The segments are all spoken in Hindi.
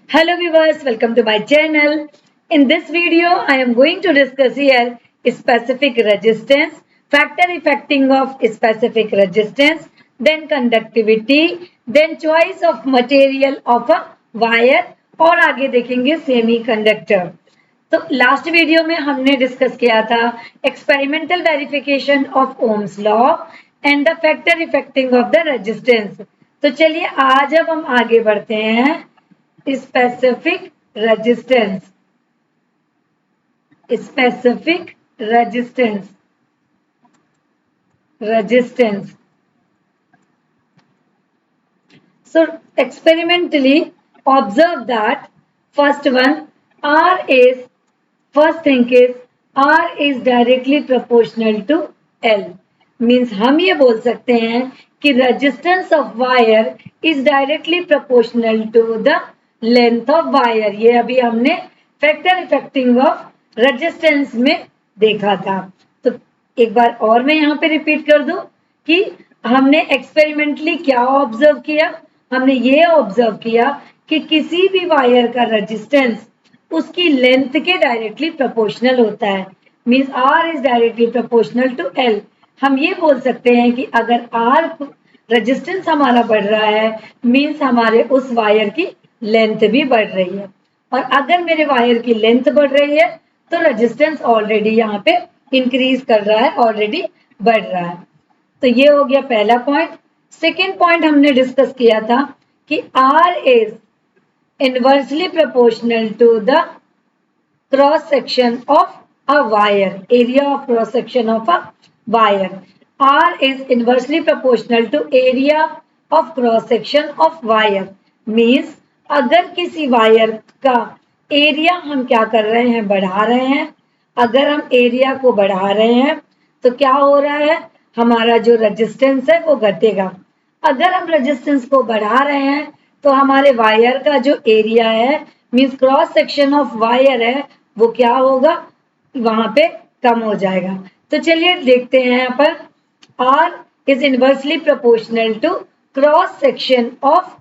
Hello viewers, welcome to my channel. In this video, I am going to discuss here specific resistance, factor affecting of specific resistance, then conductivity, then choice of material of a wire और आगे देखेंगे सेमीकंडक्टर। तो लास्ट वीडियो में हमने डिस्कस किया था experimental verification of Ohm's law and the factor affecting of the resistance. तो चलिए आज अब हम आगे बढ़ते हैं specific resistance specific resistance so experimentally observe that first thing is R is directly proportional to L means हम ये बोल सकते हैं कि resistance of wire is directly proportional to the length of wire. ये अभी हमने फैक्टर इफेक्टिंग ऑफ रेजिस्टेंस में देखा था। तो एक बार और मैं यहाँ पे रिपीट कर दूं कि हमने एक्सपेरिमेंटली क्या ऑब्जर्व किया। हमने ये ऑब्जर्व किया कि किसी भी वायर का रेजिस्टेंस उसकी लेंथ के डायरेक्टली प्रोपोर्शनल होता है। Means r is directly proportional to l. हम ये बोल सकते हैं कि अगर आर रेजिस्टेंस हमारा बढ़ रहा है मीन्स हमारे उस वायर की लेंथ भी बढ़ रही है और अगर मेरे वायर की लेंथ बढ़ रही है तो रेजिस्टेंस ऑलरेडी यहाँ पे इंक्रीज कर रहा है, ऑलरेडी बढ़ रहा है। तो ये हो गया पहला पॉइंट। सेकेंड पॉइंट हमने डिस्कस किया था कि r is inversely proportional to the cross section of a wire, area of cross section of a wire. R is inversely proportional to area of cross section of wire means अगर किसी वायर का एरिया हम क्या कर रहे हैं, बढ़ा रहे हैं। अगर हम एरिया को बढ़ा रहे हैं तो क्या हो रहा है, हमारा जो रेजिस्टेंस है वो घटेगा। अगर हम रेजिस्टेंस को बढ़ा रहे हैं तो हमारे वायर का जो एरिया है means cross section of wire है वो क्या होगा, वहां पे कम हो जाएगा। तो चलिए देखते हैं यहाँ पर R is inversely proportional to cross section of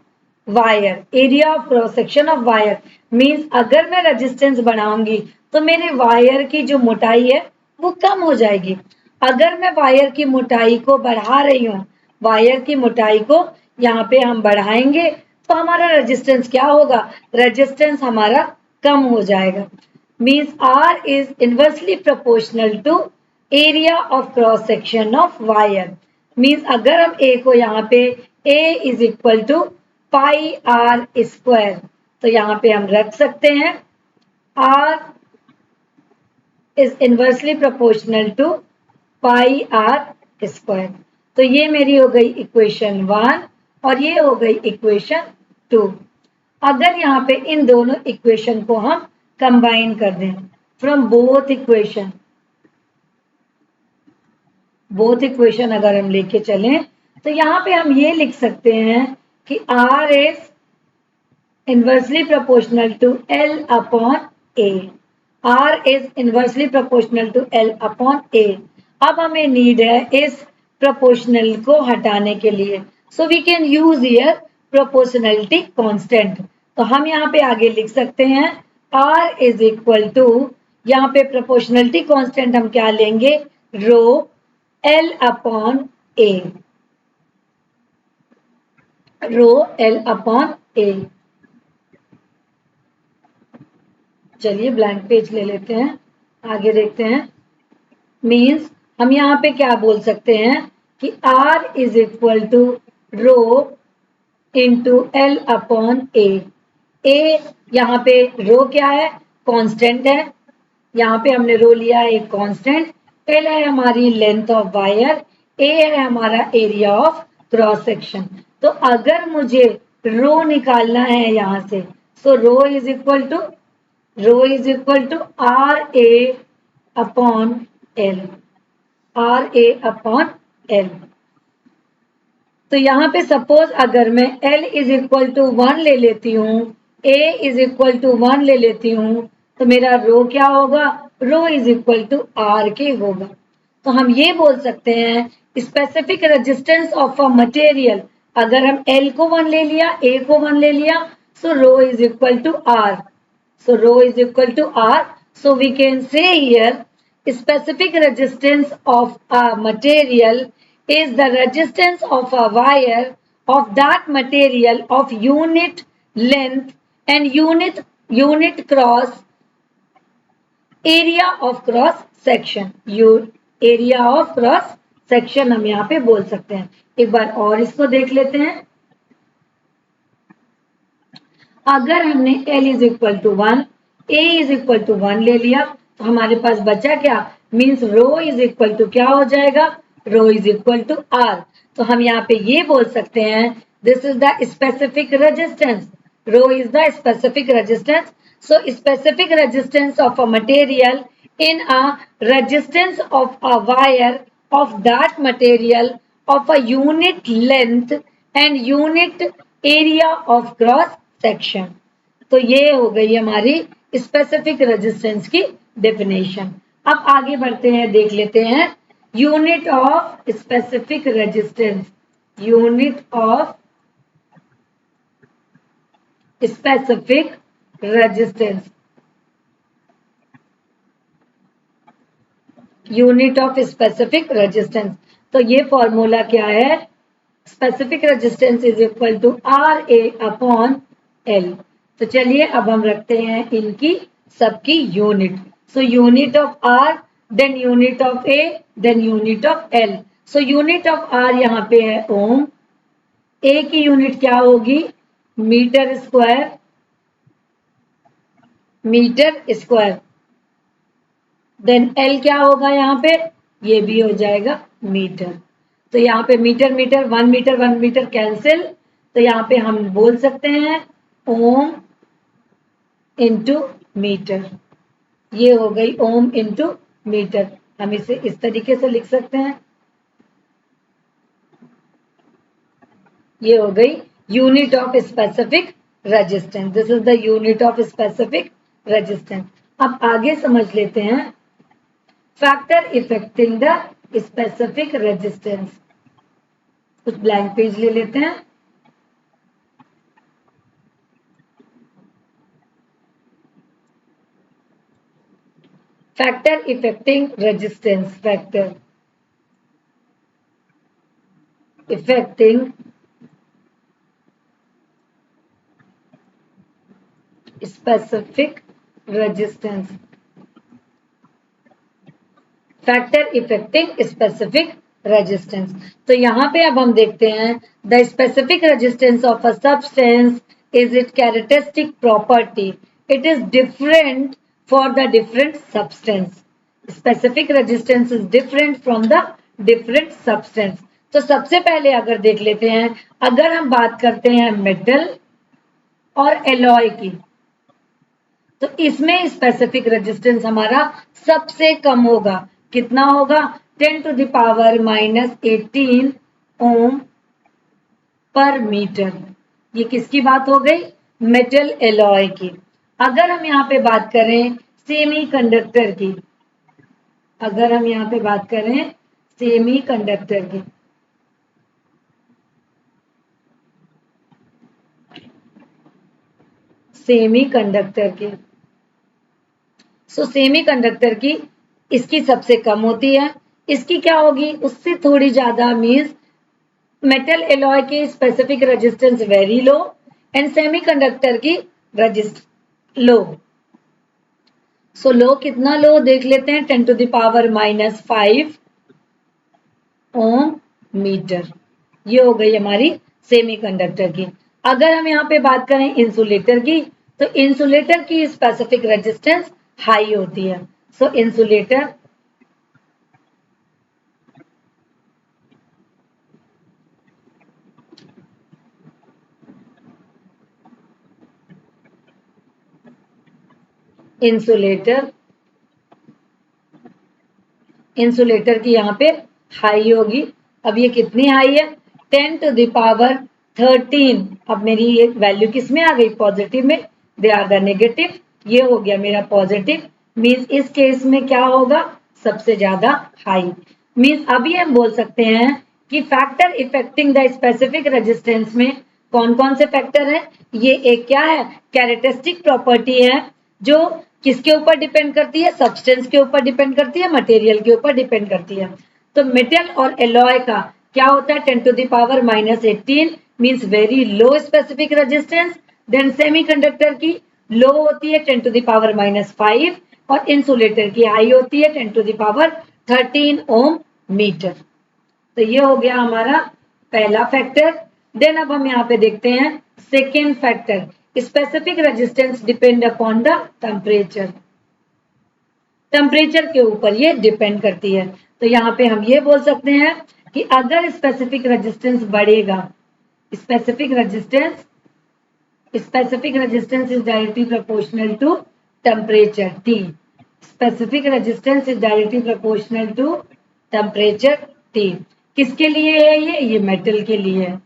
wire, area of cross section of wire means अगर मैं रेजिस्टेंस बढ़ाऊंगी तो मेरे वायर की जो मोटाई है वो कम हो जाएगी। अगर मैं वायर की मोटाई को बढ़ा रही हूँ, वायर की मोटाई को यहाँ पे हम बढ़ाएंगे तो हमारा रेजिस्टेंस क्या होगा, रेजिस्टेंस हमारा कम हो जाएगा। Means R is inversely proportional to area of cross section of wire. Means अगर हम ए को यहाँ पे A is equal to pi r square तो यहाँ पे हम रख सकते हैं R is inversely proportional to pi r square. तो ये मेरी हो गई इक्वेशन 1 और ये हो गई इक्वेशन 2। अगर यहाँ पे इन दोनों इक्वेशन को हम कंबाइन कर दें फ्रॉम बोथ इक्वेशन अगर हम लेके चलें तो यहाँ पे हम ये लिख सकते हैं कि R is inversely proportional to L upon A। R is inversely proportional to L upon A। अब हमें नीड है इस प्रोपोर्शनल को हटाने के लिए, so we can use here proportionality constant. तो हम यहाँ पे आगे लिख सकते हैं R इज इक्वल टू, यहाँ पे प्रोपोर्शनलिटी कांस्टेंट हम क्या लेंगे, rho L upon A, rho L upon A। चलिए ब्लैंक पेज ले लेते हैं, आगे देखते हैं। मीन्स हम यहाँ पे क्या बोल सकते हैं कि R is equal to rho into L upon A। A यहाँ पे रो क्या है, कांस्टेंट है, यहाँ पे हमने रो लिया है एक कांस्टेंट। L है हमारी लेंथ ऑफ वायर, A है हमारा एरिया ऑफ क्रॉस सेक्शन। तो अगर मुझे रो निकालना है यहाँ से, so rho is equal to R A upon L, R A upon L. तो यहाँ पे सपोज अगर मैं L इज इक्वल टू 1 ले लेती हूँ, A इज इक्वल टू 1 ले लेती हूँ तो मेरा रो क्या होगा, रो इज इक्वल टू आर के होगा। तो हम ये बोल सकते हैं specific resistance of a material, अगर हम L को 1 ले लिया, A को 1 ले लिया, So rho is equal to R. So rho is equal to R. So we can say here specific resistance of a material is the resistance of a wire of that material of unit length and unit cross area of cross section. Area of cross section हम यहाँ पे बोल सकते हैं. एक बार और इसको देख लेते हैं. अगर हमने L is equal to 1, A is equal to 1 ले लिया तो हमारे पास बचा क्या, means rho is equal to क्या हो जाएगा, rho is equal to R. तो हम यहाँ पे ये बोल सकते हैं this is the specific resistance. Rho is the specific resistance. So specific resistance of a material in a resistance of a wire of that material of a unit length and unit area of cross section. तो ये हो गई हमारी स्पेसिफिक रेजिस्टेंस की डेफिनेशन. अब आगे बढ़ते हैं, देख लेते हैं unit of specific resistance. Unit of specific resistance. Unit of specific resistance. तो ये फॉर्मूला क्या है, specific resistance is equal to R A upon L. तो चलिए अब हम रखते हैं इनकी सबकी unit. So unit of R, then unit of A, then unit of L. So unit of R यहाँ पे है ओम. ए की यूनिट क्या होगी, metre square. Metre square. Then L क्या होगा यहाँ पे, ये भी हो जाएगा मीटर. तो यहाँ पे मीटर मीटर, 1 मीटर कैंसिल. तो यहाँ पे हम बोल सकते हैं ओम इंटू मीटर. ये हो गई ओम इंटू मीटर. हम इसे इस तरीके से लिख सकते हैं. ये हो गई unit of specific resistance. This is the unit of specific resistance. अब आगे समझ लेते हैं factor affecting the specific resistance. कुछ ब्लैंक पेज ले लेते हैं. Factor affecting resistance. Factor affecting specific resistance. Factor affecting specific resistance. तो यहाँ पे अब हम देखते हैं the specific resistance of a substance is it characteristic property. It is different for the different substance. Specific resistance is different from the different substance. तो सबसे पहले अगर देख लेते हैं, अगर हम बात करते हैं मेटल और एलॉय की, तो इसमें स्पेसिफिक रेजिस्टेंस हमारा सबसे कम होगा. कितना होगा, 10 to the power -18 ओम पर मीटर. ये किसकी बात हो गई, मेटल एलॉय की. अगर हम यहाँ पे बात करें सेमी कंडक्टर की, अगर हम यहाँ पे बात करें सेमी कंडक्टर की, सेमी कंडक्टर की, सो सेमी कंडक्टर की इसकी सबसे कम होती है. इसकी क्या होगी, उससे थोड़ी ज्यादा. मीन्स मेटल एलॉय की specific resistance very low and semi conductor की रेजिस्ट लो. सो लो कितना लो देख लेते हैं, 10 to the power -5 ohm metre. ये हो गई हमारी सेमी कंडक्टर की. अगर हम यहाँ पे बात करें इंसुलेटर की, तो इंसुलेटर की स्पेसिफिक रेजिस्टेंस हाई होती है. सो इंसुलेटर इंसुलेटर की यहाँ पे हाई होगी. अब ये कितनी हाई है, 10 to the power 13. अब मेरी ये वैल्यू किस में आ गई, पॉजिटिव में. They are the negative. ये हो गया मेरा पॉजिटिव. मीन्स इस केस में क्या होगा, सबसे ज्यादा हाई. मीन्स अभी हम बोल सकते हैं कि factor affecting the specific resistance में कौन कौन से फैक्टर है? ये एक क्या है? कैरेक्टरिस्टिक प्रॉपर्टी है जो किसके ऊपर डिपेंड करती है? सब्सटेंस के ऊपर डिपेंड करती है, मटेरियल के ऊपर डिपेंड करती है। तो मेटल और एलॉय का क्या होता है? 10 to the power -18 means very low specific resistance. Then semiconductor की लो होती है 10 to the power -5 और इंसुलेटर की हाई होती है 10 to the power 13 ohm metre. तो ये हो गया हमारा पहला फैक्टर। देन अब हम यहाँ पे देखते हैं second factor, specific resistance depend upon the temperature. Temperature के ऊपर ये डिपेंड करती है। तो यहाँ पे हम ये बोल सकते हैं कि अगर स्पेसिफिक रेजिस्टेंस बढ़ेगा, specific resistance is directly proportional to temperature T। Specific resistance is directly proportional to temperature T। किसके लिए है ये मेटल के लिए है।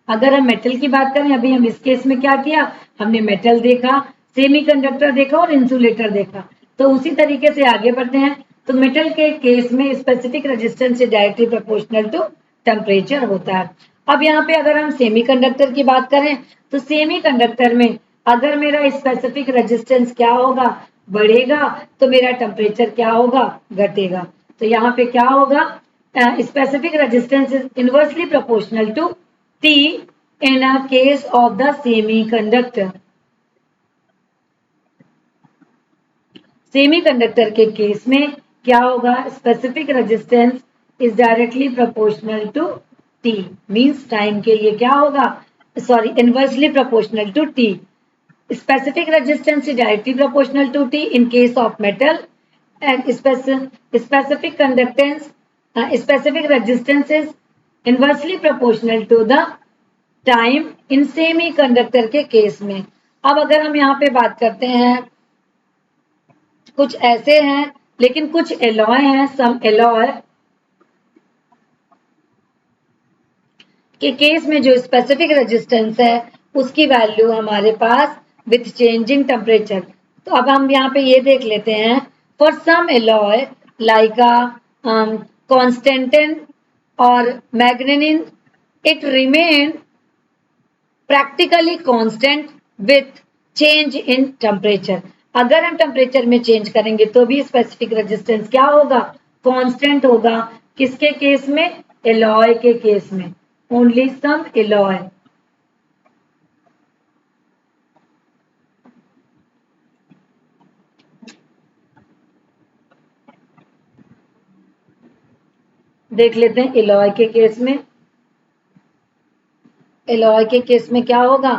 अगर हम मेटल की बात करें, अभी हम इस केस में क्या किया, हमने मेटल देखा, सेमीकंडक्टर देखा और इंसुलेटर देखा। तो उसी तरीके से आगे बढ़ते हैं। तो मेटल के केस में स्पेसिफिक रेजिस्टेंस से डायरेक्टली प्रोपोर्शनल टू टेम्परेचर होता है। अब यहाँ पे अगर हम सेमीकंडक्टर की बात करें, तो सेमीकंडक्टर में अगर मेरा स्पेसिफिक रेजिस्टेंस क्या होगा, बढ़ेगा, तो मेरा टेम्परेचर क्या होगा, घटेगा। तो यहाँ पे क्या होगा, specific resistance is inversely proportional to T in a case of the semiconductor। Semiconductor के केस में क्या होगा, specific resistance is directly proportional to T means time के लिए क्या होगा, sorry, inversely proportional to T। Specific resistance is directly proportional to T in case of metal and specific conductance, specific resistance is inversely proportional to the time in semiconductor के केस में। अब अगर हम यहाँ पे बात करते हैं, कुछ ऐसे हैं लेकिन कुछ एलॉय हैं, सम एलॉय के केस में जो स्पेसिफिक रेजिस्टेंस है उसकी वैल्यू हमारे पास विथ चेंजिंग टेम्परेचर। तो अब हम यहाँ पे ये देख लेते हैं, for some alloy like constantan और manganin it remain practically constant with change in temperature. अगर हम टेम्परेचर में चेंज करेंगे तो भी स्पेसिफिक रेजिस्टेंस क्या होगा, कांस्टेंट होगा। किसके केस में, एलॉय के केस में, ओनली सम एलॉय। देख लेते हैं एलॉय के केस में। एलॉय के केस में क्या होगा,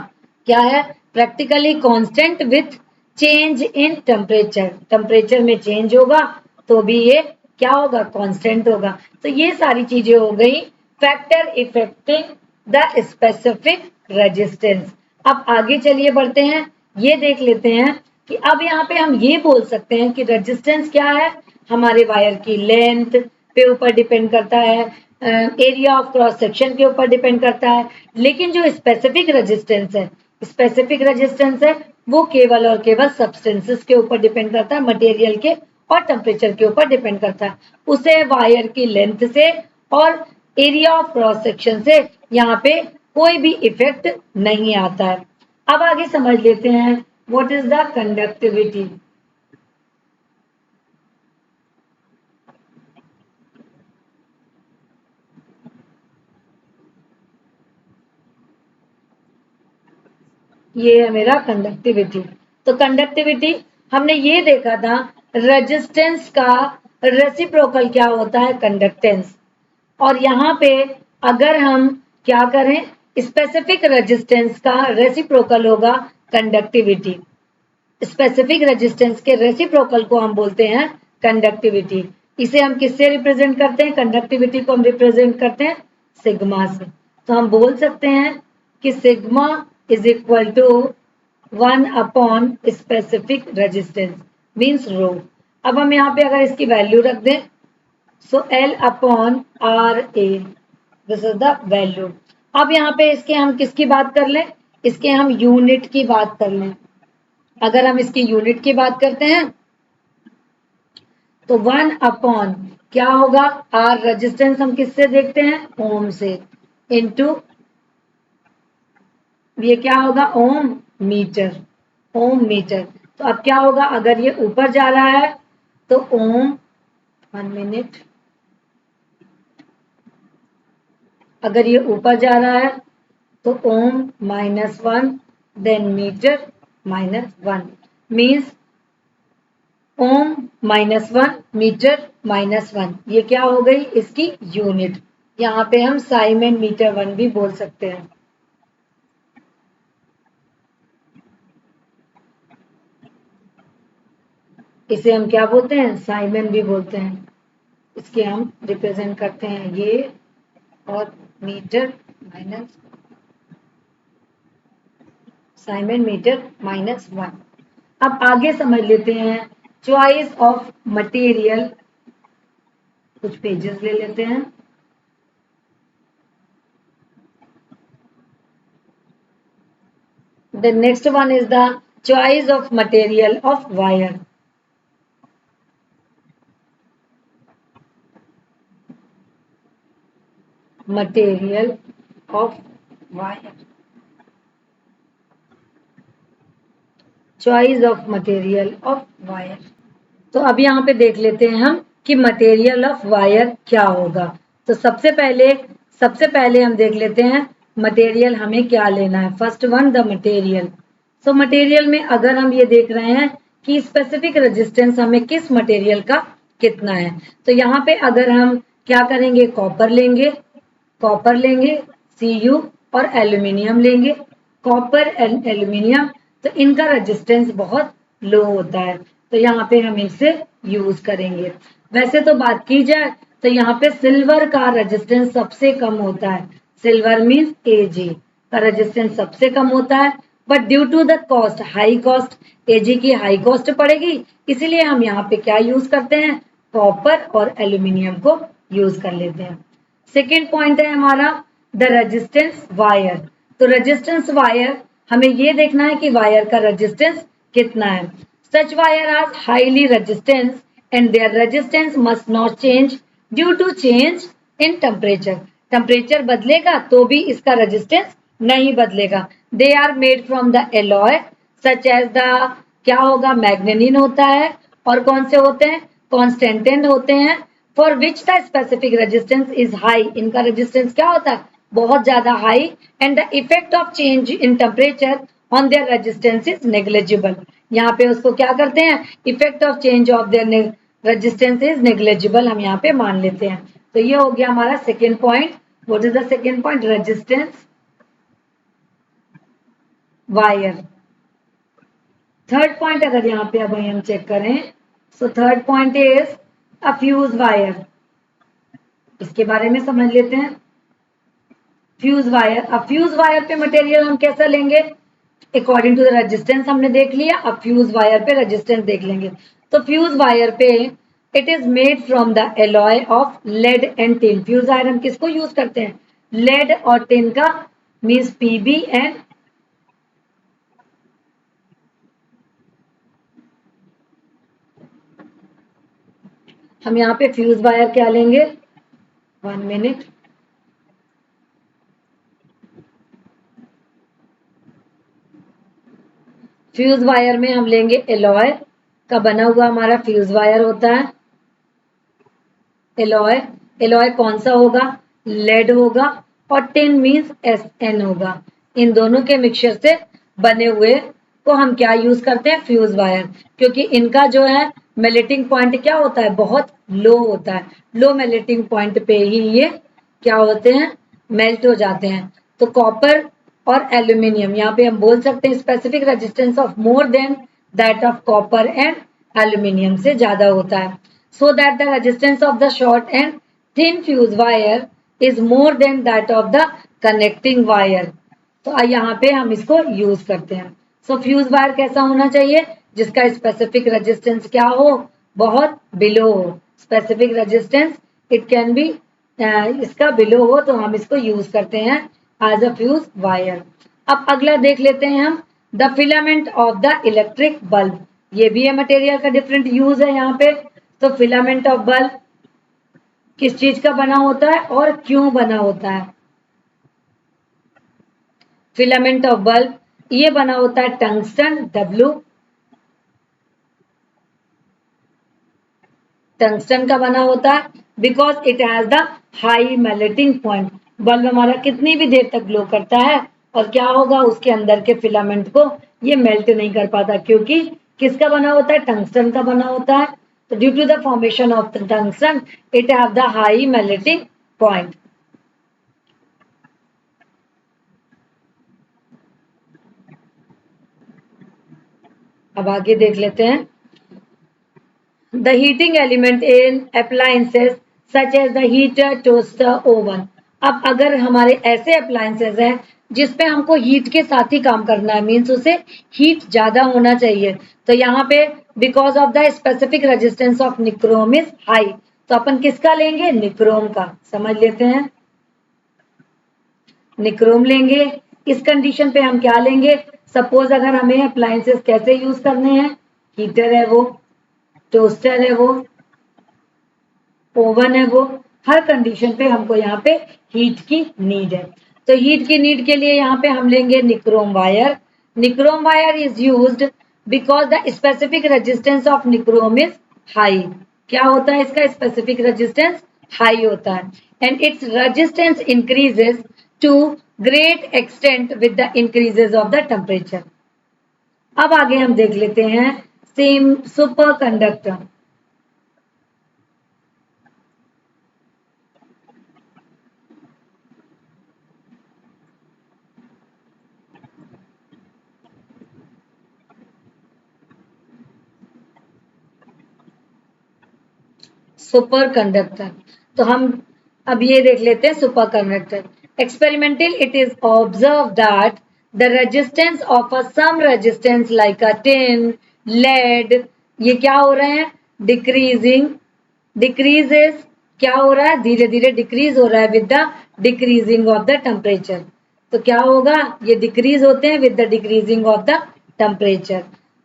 क्या है, practically constant with change in temperature. Temperature में चेंज होगा तो भी ये क्या होगा, कांस्टेंट होगा। तो ये सारी चीजें हो गई factor affecting the specific resistance. अब आगे चलिए बढ़ते हैं, ये देख लेते हैं कि अब यहाँ पे हम ये बोल सकते हैं कि रेजिस्टेंस क्या है, हमारे वायर की लेंथ पे ऊपर डिपेंड करता है, एरिया ऑफ क्रॉस सेक्शन के ऊपर डिपेंड करता है। लेकिन जो स्पेसिफिक रेजिस्टेंस है वो केवल और केवल सब्सटेंसेस के ऊपर डिपेंड करता है, मटेरियल के और टेम्परेचर के ऊपर डिपेंड करता है। उसे वायर की लेंथ से और एरिया ऑफ क्रॉस सेक्शन से यहाँ पे कोई भी इफेक्ट नहीं आता है। अब आगे समझ लेते हैं व्हाट इज द कंडक्टिविटी। ये है मेरा कंडक्टिविटी। तो कंडक्टिविटी हमने ये देखा था, रेजिस्टेंस का रेसिप्रोकल क्या होता है, कंडक्टेंस। और यहाँ पे अगर हम क्या करें, स्पेसिफिक रेजिस्टेंस का रेसिप्रोकल होगा कंडक्टिविटी। स्पेसिफिक रेजिस्टेंस के रेसिप्रोकल को हम बोलते हैं कंडक्टिविटी। इसे हम किससे रिप्रेजेंट करते हैं, कंडक्टिविटी को हम रिप्रेजेंट करते हैं सिग्मा से। तो हम बोल सकते हैं कि sigma is equal to 1 upon specific resistance means rho. अब हम यहाँ पे अगर इसकी वैल्यू रख दें, so L upon RA, this is the value. अब यहाँ पे इसके हम किसकी बात कर लें, इसके हम यूनिट की बात कर लें। अगर हम इसकी यूनिट की बात करते हैं तो 1 अपॉन क्या होगा, R रेजिस्टेंस हम किससे देखते हैं, ओम से, इनटू ये क्या होगा, ओम मीटर, ओम मीटर। तो अब क्या होगा, अगर ये ऊपर जा रहा है तो ओम, 1 मिनट, अगर ये ऊपर जा रहा है तो ओम -1, देन मीटर -1, मीन्स ओम -1, मीटर -1, ये क्या हो गई इसकी यूनिट। यहाँ पे हम साइमन मीटर 1 भी बोल सकते हैं। इसे हम क्या बोलते हैं, साइमन भी बोलते हैं। इसके हम रिप्रेजेंट करते हैं ये, और मीटर माइनस, साइमन मीटर -1। अब आगे समझ लेते हैं चॉइस ऑफ मटेरियल, कुछ पेजेस ले लेते हैं। The next one is the choice of material of wire. Material of wire. Choice of material of wire. तो अब यहाँ पे देख लेते हैं हम कि मटेरियल ऑफ वायर क्या होगा। तो सबसे पहले हम देख लेते हैं मटेरियल हमें क्या लेना है। First one, the material. So material में अगर हम ये देख रहे हैं कि स्पेसिफिक रेजिस्टेंस हमें किस मटेरियल का कितना है, तो यहाँ पे अगर हम क्या करेंगे, कॉपर लेंगे, Cu, और एल्यूमिनियम लेंगे। कॉपर एंड एल्यूमिनियम, तो इनका रेजिस्टेंस बहुत लो होता है, तो यहाँ पे हम इसे यूज करेंगे। वैसे तो बात की जाए तो यहाँ पे सिल्वर का रेजिस्टेंस सबसे कम होता है। सिल्वर मीन्स Ag का रेजिस्टेंस सबसे कम होता है, but due to the cost, high cost, Ag की हाई कॉस्ट पड़ेगी, इसीलिए हम यहाँ पे क्या यूज करते हैं, कॉपर और एल्यूमिनियम को यूज कर लेते हैं। सेकेंड पॉइंट है हमारा द रेजिस्टेंस वायर। तो रेजिस्टेंस वायर, हमें ये देखना है कि वायर का रेजिस्टेंस कितना है। Such wire are highly resistance and their resistance must not change due to change in temperature. Temperature बदलेगा तो भी इसका रेजिस्टेंस नहीं बदलेगा। They are made from the alloy such as the, क्या होगा, मैग्नेनिन होता है, और कौन से होते हैं, कॉन्स्टेंटेंट होते हैं, for which the specific resistance is high. इनका रेजिस्टेंस क्या होता है, बहुत ज्यादा high, and the effect of change in temperature on their resistance is negligible. यहाँ पे उसको क्या करते हैं, effect of change of their resistance is negligible, हम यहाँ पे मान लेते हैं। तो ये हो गया हमारा second point. What is the second point, resistance wire. Third point अगर यहाँ पे अब हम चेक करें, so third point is a fuse wire. इसके बारे में समझ लेते हैं। फ्यूज वायर, अब फ्यूज वायर पे मटेरियल हम कैसा लेंगे, अकॉर्डिंग टू द रेजिस्टेंस हमने देख लिया, अब फ्यूज वायर पे रेजिस्टेंस देख लेंगे। तो फ्यूज वायर पे it is made from the alloy of lead and tin. Fuse wire हम किसको यूज करते हैं, लेड और टिन का, मीन्स पीबी एंड, हम यहाँ पे फ्यूज वायर क्या लेंगे, 1 मिनट, फ्यूज वायर में हम लेंगे एलॉय का बना हुआ हमारा फ्यूज वायर होता है। एलॉय, एलॉय कौन सा होगा, लेड होगा, और टिन मीन्स SN होगा। इन दोनों के मिक्सचर से बने हुए को हम क्या यूज करते हैं, फ्यूज वायर, क्योंकि इनका जो है मेल्टिंग पॉइंट क्या होता है, बहुत लो होता है। लो मेल्टिंग पॉइंट पे ही ये क्या होते हैं, मेल्ट हो जाते हैं। तो कॉपर और एल्यूमिनियम, यहाँ पे हम बोल सकते हैं specific resistance of more than that of copper and aluminium से ज्यादा होता है, so that the resistance of the short and thin fuse wire is more than that of the connecting wire। तो यहाँ पे हम इसको यूज करते हैं। सो फ्यूज वायर कैसा होना चाहिए, जिसका स्पेसिफिक रेजिस्टेंस क्या हो, बहुत बिलो हो। Specific resistance it can be, इसका बिलो हो तो हम इसको यूज करते हैं एज अ फ्यूज वायर। अब अगला देख लेते हैं हम, the filament of the electric bulb. ये भी है मटेरियल का डिफरेंट यूज है यहाँ पे। तो फिलामेंट ऑफ बल्ब किस चीज का बना होता है और क्यों बना होता है। फिलामेंट ऑफ बल्ब, ये बना होता है टंगस्टन W। टंगस्टन का बना होता है because it has the high melting point. Bulb हमारा कितनी भी देर तक ग्लो करता है और क्या होगा, उसके अंदर के फिलामेंट को ये मेल्ट नहीं कर पाता, क्योंकि किसका बना होता है, टंगस्टन का बना होता है। तो due to the formation of the tungsten it have the high melting point. अब आगे देख लेते हैं। The heating element in appliances such as the heater, toaster, oven। अब अगर हमारे ऐसे अप्लायंसेस हैं जिसपे हमको हीट के साथ ही काम करना है, मीन्स उसे हीट ज्यादा होना चाहिए, तो यहाँ पे because of the specific resistance of nichrome is high, तो अपन किसका लेंगे, निक्रोम का। समझ लेते हैं, निक्रोम लेंगे। इस कंडीशन पे हम क्या लेंगे, सपोज अगर हमें अप्लायंसेस कैसे यूज करने हैं, हीटर है वो, टोस्टर है वो, ओवन है वो, हर कंडीशन पे हमको यहाँ पे हीट की नीड है। तो हीट की नीड के लिए यहाँ पे हम लेंगे nichrome wire. Nichrome wire is used because the specific resistance of nichrome is high. क्या होता है इसका स्पेसिफिक रेजिस्टेंस, हाई होता है, and its resistance increases to great extent with the increases of the temperature. अब आगे हम देख लेते हैं same superconductor. Superconductor, तो हम अब ये देख लेते हैं superconductor. Experimental it is observe that the resistance of a some resistance like a tin, lead, ये क्या हो रहे हैं, डिक्रीजिंग, डिक्रीजेस, क्या हो रहा है, धीरे धीरे डिक्रीज हो रहा है with the decreasing of the temperature. तो क्या होगा, ये डिक्रीज होते हैं with the decreasing of the temperature,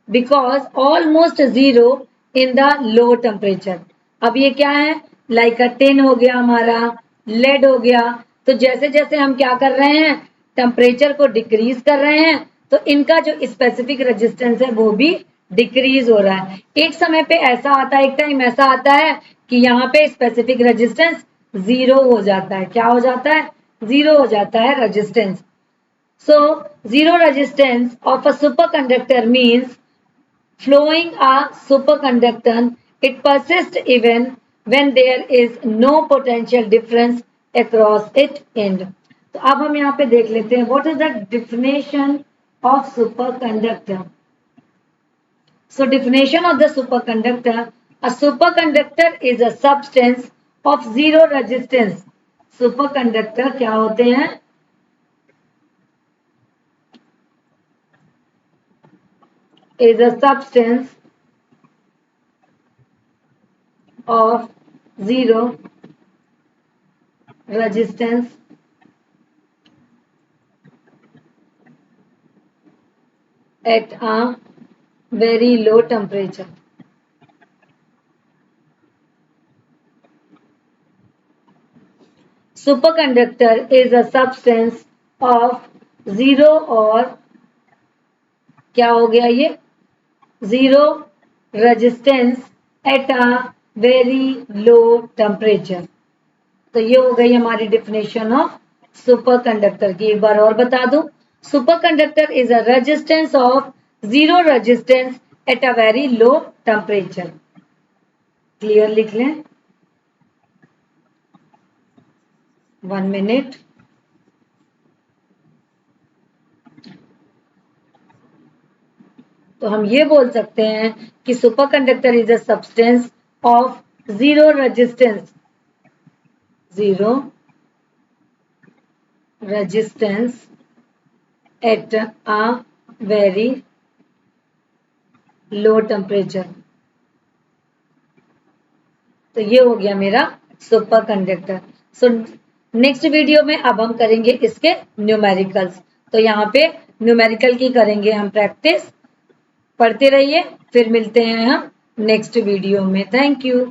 because almost zero in the low temperature. अब ये क्या है, लाइक अ टिन हो गया हमारा, लेड हो गया, तो जैसे जैसे हम क्या कर रहे हैं, टेम्परेचर को डिक्रीज कर रहे हैं, तो इनका जो स्पेसिफिक रेजिस्टेंस है वो भी डिक्रीज हो रहा है। एक समय पे ऐसा आता है, एक टाइम ऐसा आता है कि यहाँ पे स्पेसिफिक रेजिस्टेंस जीरो हो जाता है। क्या हो जाता है, जीरो हो जाता है resistance. So zero resistance of a superconductor means flowing a superconductor, it persists even when there is no potential difference across its end। तो अब हम यहाँ पे देख लेते हैं what is the definition of superconductor। So definition of the superconductor, a superconductor is a substance of zero resistance। superconductor क्या होते हैं, is a substance of zero resistance at a very low temperature। Superconductor is a substance of zero, और क्या हो गया ये, zero resistance at a very low temperature। तो ये हो गई हमारी डेफिनेशन ऑफ सुपर कंडक्टर की। एक बार और बता दूं, super conductor is a resistance of zero resistance at a very low temperature. Clear लिख लें, 1 मिनट। तो हम ये बोल सकते हैं कि super conductor is a substance of zero resistance, zero resistance at a very low temperature. तो ये हो गया मेरा super conductor. So next video में अब हम करेंगे इसके न्यूमेरिकल्स। तो यहाँ पे न्यूमेरिकल की करेंगे हम प्रैक्टिस। पढ़ते रहिए, फिर मिलते हैं हम नेक्स्ट वीडियो में। Thank you.